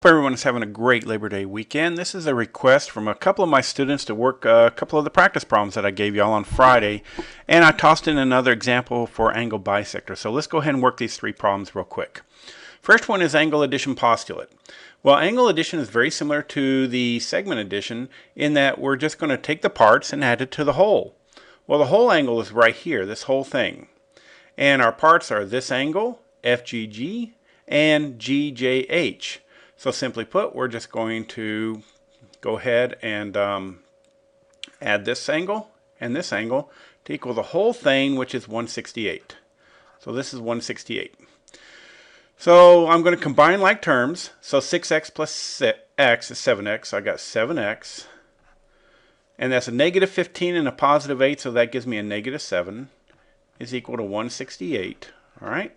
everyone is having a great Labor Day weekend. This is a request from a couple of my students to work a couple of the practice problems that I gave y'all on Friday, and I tossed in another example for angle bisector. So let's go ahead and work these three problems real quick. First one is angle addition postulate. Well, angle addition is very similar to the segment addition in that we're just going to take the parts and add it to the whole. Well, the whole angle is right here, this whole thing. And our parts are this angle, FGG, and GJH. So simply put, we're just going to go ahead and add this angle and this angle to equal the whole thing, which is 168. So this is 168. So I'm going to combine like terms. So 6x plus x is 7x. So I got 7x. And that's a negative 15 and a positive 8, so that gives me a negative 7 is equal to 168. All right.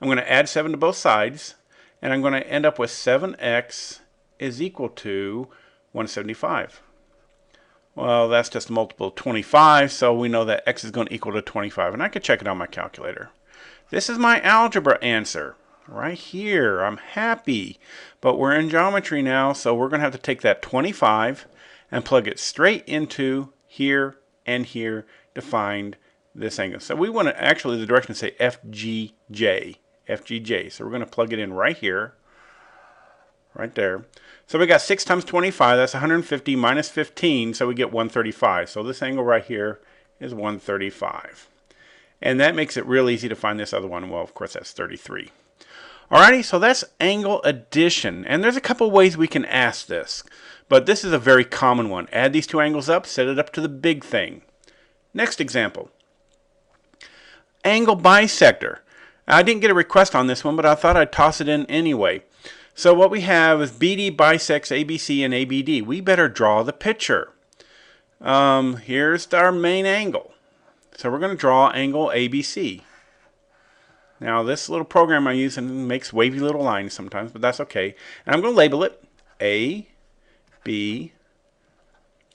I'm going to add 7 to both sides, and I'm going to end up with 7x is equal to 175. Well, that's just a multiple of 25, so we know that x is going to equal to 25, and I could check it on my calculator. This is my algebra answer right here. I'm happy, but we're in geometry now, so we're going to have to take that 25 and plug it straight into here and here to find this angle. So we want to actually, the directions say FGJ. FGJ. So we're going to plug it in right here, right there. So we got 6 times 25, that's 150 minus 15, so we get 135. So this angle right here is 135. And that makes it real easy to find this other one. Well, of course, that's 33. Alrighty, so that's angle addition. And there's a couple ways we can ask this, but this is a very common one. Add these two angles up, set it up to the big thing. Next example. Angle bisector. I didn't get a request on this one, but I thought I'd toss it in anyway. So what we have is BD bisects ABC and ABD. We better draw the picture. Here's our main angle. So we're going to draw angle ABC. Now this little program I use makes wavy little lines sometimes, but that's okay. And I'm going to label it A, B,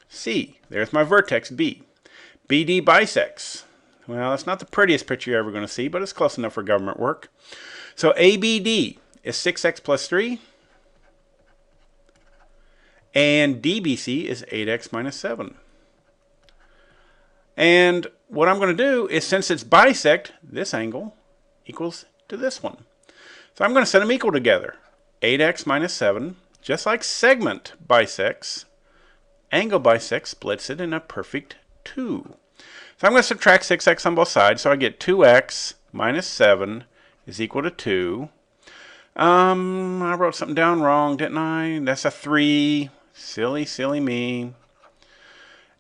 C. There's my vertex B. BD bisects. Well, it's not the prettiest picture you're ever going to see, but it's close enough for government work. So ABD is 6x plus 3, and DBC is 8x minus 7. And what I'm going to do is, since it's bisect, this angle equals to this one. So I'm going to set them equal together. 8x minus 7, just like segment bisects, angle bisect splits it in a perfect 2. So I'm going to subtract 6x on both sides, so I get 2x minus 7 is equal to 2. I wrote something down wrong, didn't I? That's a 3. Silly, silly me.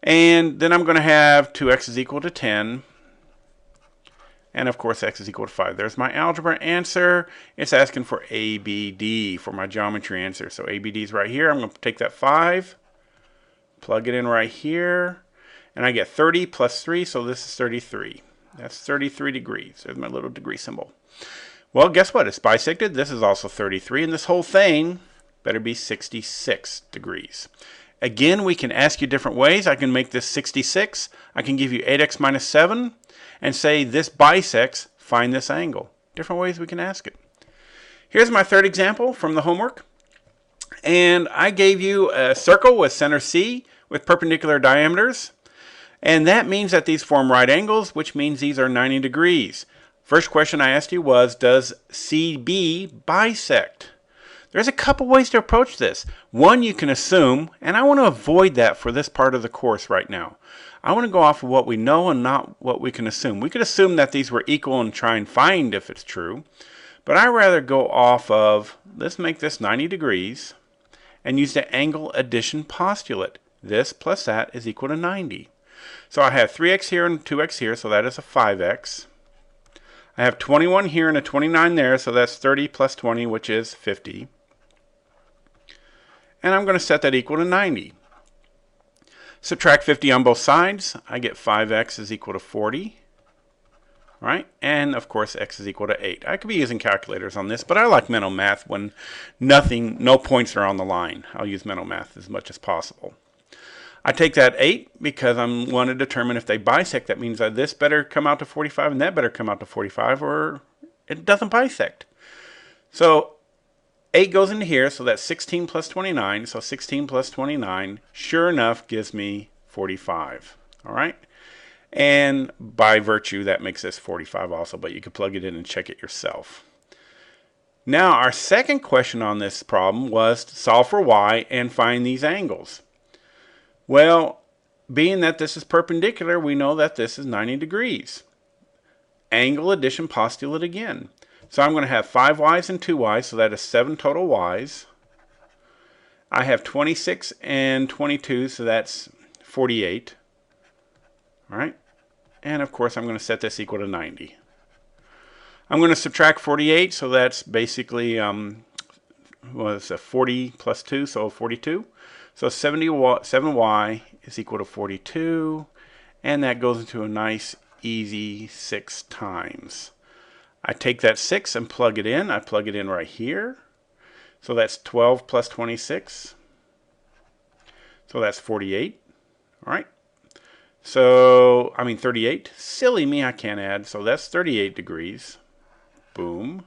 And then I'm going to have 2x is equal to 10. And of course, x is equal to 5. There's my algebra answer. It's asking for ABD for my geometry answer. So ABD is right here. I'm going to take that 5, plug it in right here. And I get 30 plus 3, so this is 33. That's 33 degrees. There's my little degree symbol. Well, guess what? It's bisected. This is also 33, and this whole thing better be 66 degrees. Again, we can ask you different ways. I can make this 66. I can give you 8x minus 7 and say this bisects, find this angle. Different ways we can ask it. Here's my third example from the homework. And I gave you a circle with center C with perpendicular diameters. And that means that these form right angles, which means these are 90 degrees. First question I asked you was, does CB bisect? There's a couple ways to approach this. One, you can assume, and I want to avoid that for this part of the course right now. I want to go off of what we know and not what we can assume. We could assume that these were equal and try and find if it's true. But I'd rather go off of, let's make this 90 degrees and use the angle addition postulate. This plus that is equal to 90. So I have 3x here and 2x here, so that is a 5x. I have 21 here and a 29 there, so that's 30 plus 20, which is 50. And I'm going to set that equal to 90. Subtract 50 on both sides. I get 5x is equal to 40. Right? And of course, x is equal to 8. I could be using calculators on this, but I like mental math when no points are on the line. I'll use mental math as much as possible. I take that 8 because I want to determine if they bisect. That means that this better come out to 45 and that better come out to 45, or it doesn't bisect. So 8 goes into here, so that's 16 plus 29. So 16 plus 29, sure enough, gives me 45. All right? And by virtue, that makes this 45 also, but you can plug it in and check it yourself. Now, our second question on this problem was to solve for y and find these angles. Well, being that this is perpendicular, we know that this is 90 degrees. Angle addition postulate again. So I'm going to have 5 y's and 2 y's, so that is 7 total y's. I have 26 and 22, so that's 48. All right? And of course, I'm going to set this equal to 90. I'm going to subtract 48, so that's basically, was 40 plus 2, so 42. So 7y is equal to 42, and that goes into a nice, easy 6 times. I take that 6 and plug it in. I plug it in right here. So that's 12 plus 26. So that's 48. All right. So, 38. Silly me, I can't add. So that's 38 degrees. Boom.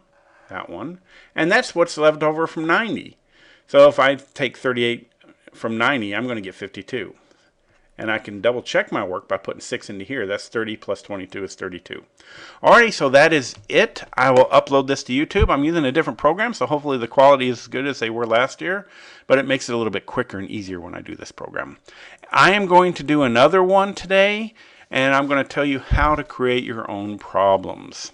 That one. And that's what's left over from 90. So if I take 38 from 90, I'm going to get 52. And I can double check my work by putting 6 into here. That's 30 plus 22 is 32. Alrighty, so that is it. I will upload this to YouTube. I'm using a different program, so hopefully the quality is as good as they were last year. But it makes it a little bit quicker and easier when I do this program. I am going to do another one today, and I'm going to tell you how to create your own problems.